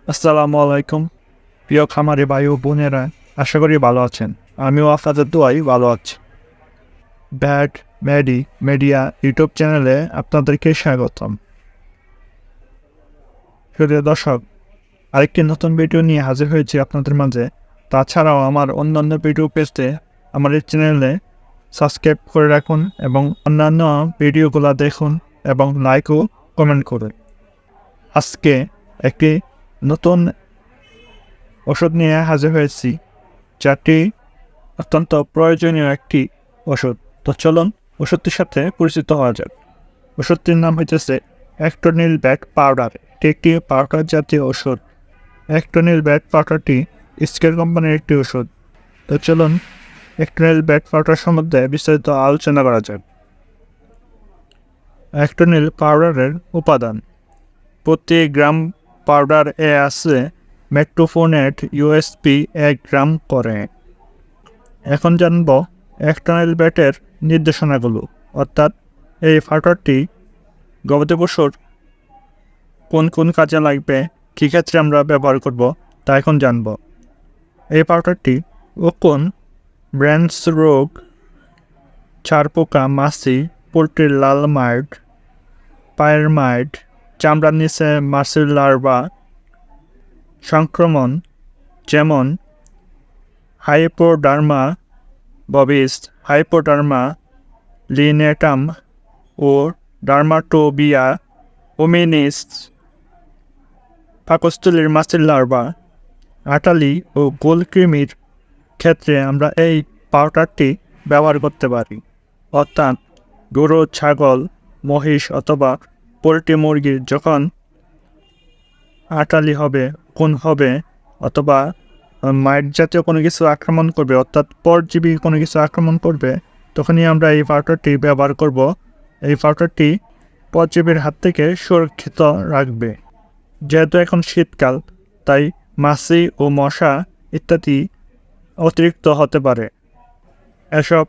আসসালামু আলাইকুম প্রিয় খামারি ভাই ও বোনেরা, আশা করি ভালো আছেন। আমিও আপনাদের দোয়াই ভালো আছি। ব্যাট মিডিয়া ইউটিউব চ্যানেলে আপনাদেরকে স্বাগতম। প্রিয় দর্শক, আরেকটি নতুন ভিডিও নিয়ে হাজির হয়েছি আপনাদের মাঝে। তাছাড়াও আমার অন্যান্য ভিডিও পেতে আমার এই চ্যানেলে সাবস্ক্রাইব করে রাখুন এবং অন্যান্য ভিডিওগুলো দেখুন এবং লাইক ও কমেন্ট করুন। আজকে একটি নতুন ওষুধ নিয়ে হাজির হয়েছি, যাটি অত্যন্ত প্রয়োজনীয় একটি ওষুধ। তো চলুন ওষুধটির সাথে পরিচিত হওয়া যাক। ওষুধটির নাম হইতেছে অ্যাক্টোনিল ভেট পাউডার। এটি একটি পাউডার জাতীয় ওষুধ। অ্যাক্টোনিল ভেট পাউডারটি স্কেল কোম্পানির একটি ওষুধ। তো চলুন অ্যাক্টোনিল ভেট পাউডার সম্বন্ধে বিস্তারিত আলোচনা করা যাক। অ্যাক্টোনিল পাউডারের উপাদান: প্রতি গ্রাম পাউডার এ আছে মেট্রোফোনেট ইউএসপি 1 গ্রাম করে। এখন জানব অ্যাক্টোনিল ভেটের নির্দেশনাগুলো, অর্থাৎ এই পাউডারটি গবাদি পশুর কোন কোন কাজে লাগবে, কী ক্ষেত্রে আমরা ব্যবহার করব, তা এখন জানব। এই পাউডারটি কোন ব্র্যান্ডস রোগ, চারপোকা, মাছি, পোলট্রির লাল মাইট, পায়ের মাইট, চামড়ার নিচে মাছির লার্ভা, সংক্রমণ যেমন হাইপোডার্মা ববিস, হাইপোডার্মা লিনেটাম ও ডার্মাটোবিয়া ওমিনিস, পাকস্থলীর মাছির লার্ভা, আটালি ও গোলকৃমির ক্ষেত্রে আমরা এই পাউডারটি ব্যবহার করতে পারি। অর্থাৎ গরু, ছাগল, মহিষ অথবা পোলট্রি মুরগির যখন আটালি হবে, খুন হবে অথবা মাইট জাতীয় কোনো কিছু আক্রমণ করবে, অর্থাৎ পরজীবী কোনো কিছু আক্রমণ করবে, তখনই আমরা এই পাউডারটি ব্যবহার করব। এই পাউডারটি পরজীবীর হাত থেকে সুরক্ষিত রাখবে। যেহেতু এখন শীতকাল, তাই মাছি ও মশা ইত্যাদি অতিরিক্ত হতে পারে। এসব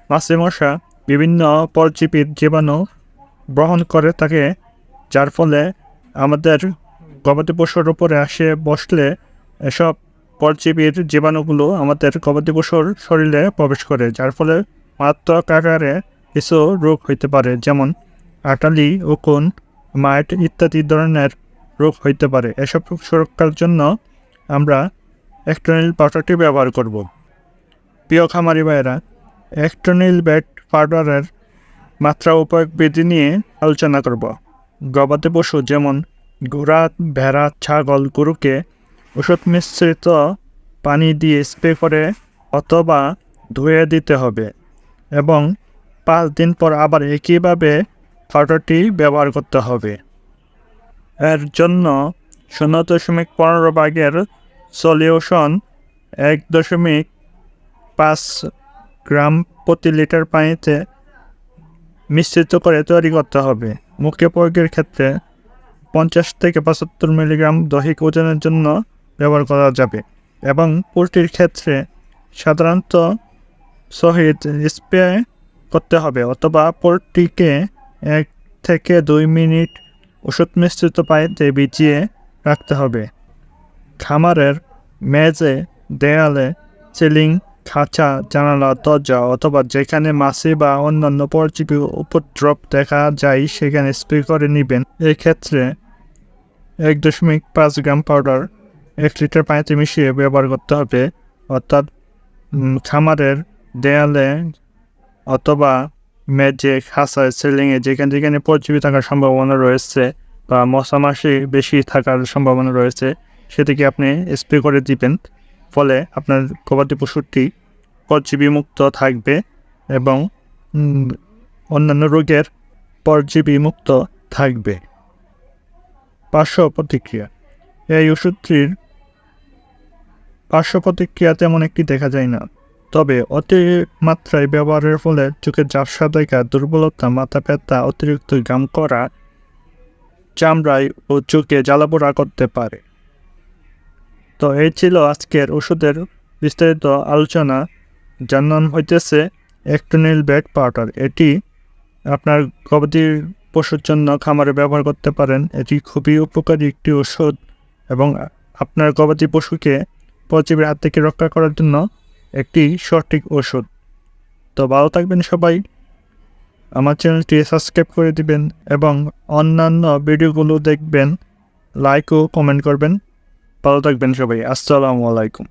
মাছি মশা বিভিন্ন পরজীবীর জীবাণু গ্রহণ করে থাকে, যার ফলে আমাদের গবাদি পশুর উপরে আসে বসলে এসব পরজীবীর জীবাণুগুলো আমাদের গবাদি পশুর শরীরে প্রবেশ করে, যার ফলে মারাত্মক আকারে কিছু রোগ হইতে পারে, যেমন আটালি, উকুন, মাইট ইত্যাদি ধরনের রোগ হইতে পারে। এসব সুরক্ষার জন্য আমরা অ্যাক্টোনিল পাউডারটি ব্যবহার করব। প্রিয় খামারি ভাইয়েরা, অ্যাক্টোনিল ভেট পাউডারের মাত্রা উপয়োগ বিধি নিয়ে আলোচনা করব। গবাদি পশু যেমন ঘোড়া, ভেড়া, ছাগল, গরুকে ওষুধ মিশ্রিত পানি দিয়ে স্প্রে করে অথবা ধুয়ে দিতে হবে এবং 5 দিন পর আবার একইভাবে পাউডারটি ব্যবহার করতে হবে। এর জন্য 0.15 ভাগের সলিউশন 1.5 গ্রাম প্রতি লিটার পানিতে মিশ্রিত করে তৈরি করতে হবে। মুখে প্রয়োগের ক্ষেত্রে 50 থেকে 75 মিলিগ্রাম দৈহিক ওজনের জন্য ব্যবহার করা যাবে এবং পোলট্রির ক্ষেত্রে সাধারণত সহিত স্প্রে করতে হবে অথবা পোলট্রিকে 1 থেকে 2 মিনিট ওষুধ মিশ্রিত পানিতে ভিজিয়ে রাখতে হবে। খামারের মেঝে, দেয়ালে, সিলিং, খাঁচা, জানালা, দরজা অথবা যেখানে মাছি বা অন্যান্য পরজীবী উপদ্রব দেখা যায় সেখানে স্প্রে করে নেবেন। এই ক্ষেত্রে 1.5 গ্রাম পাউডার 1 লিটার পানিতে মিশিয়ে ব্যবহার করতে হবে। অর্থাৎ খামারের দেয়ালে অথবা মেঝে, খাঁচায়, সিলিংয়ে যেখানে যেখানে পরজীবী থাকার সম্ভাবনা রয়েছে বা মশামাছি বেশি থাকার সম্ভাবনা রয়েছে, সেদিকে আপনি স্প্রে করে দিবেন। ফলে আপনার গবাদি পশুটি পরজীবী মুক্ত থাকবে এবং অন্যান্য রোগের পরজীবী মুক্ত থাকবে। পার্শ্ব প্রতিক্রিয়া: এই ওষুধটির পার্শ্ব প্রতিক্রিয়া তেমন একটি দেখা যায় না, তবে অতিমাত্রায় ব্যবহারের ফলে চোখের ঝাপসা দেখা, দুর্বলতা, মাথা ব্যথা, অতিরিক্ত ঘাম করা, চামড়ায় ও চোখে জ্বালাপোড়া করতে পারে। তো এই ছিল আজকের ওষুধের বিস্তারিত আলোচনা, যার নাম হইতেছে অ্যাক্টোনিল ভেট পাউডার। এটি আপনার গবাদি পশুর জন্য খামারে ব্যবহার করতে পারেন। এটি খুবই উপকারী একটি ওষুধ এবং আপনার গবাদি পশুকে পরজীবীর হাত থেকে রক্ষা করার জন্য একটি সঠিক ওষুধ। তো ভালো থাকবেন সবাই, আমার চ্যানেলটি সাবস্ক্রাইব করে দিবেন এবং অন্যান্য ভিডিওগুলো দেখবেন, লাইক ও কমেন্ট করবেন। ভালো থাকবেন সবাই, আসসালামু আলাইকুম।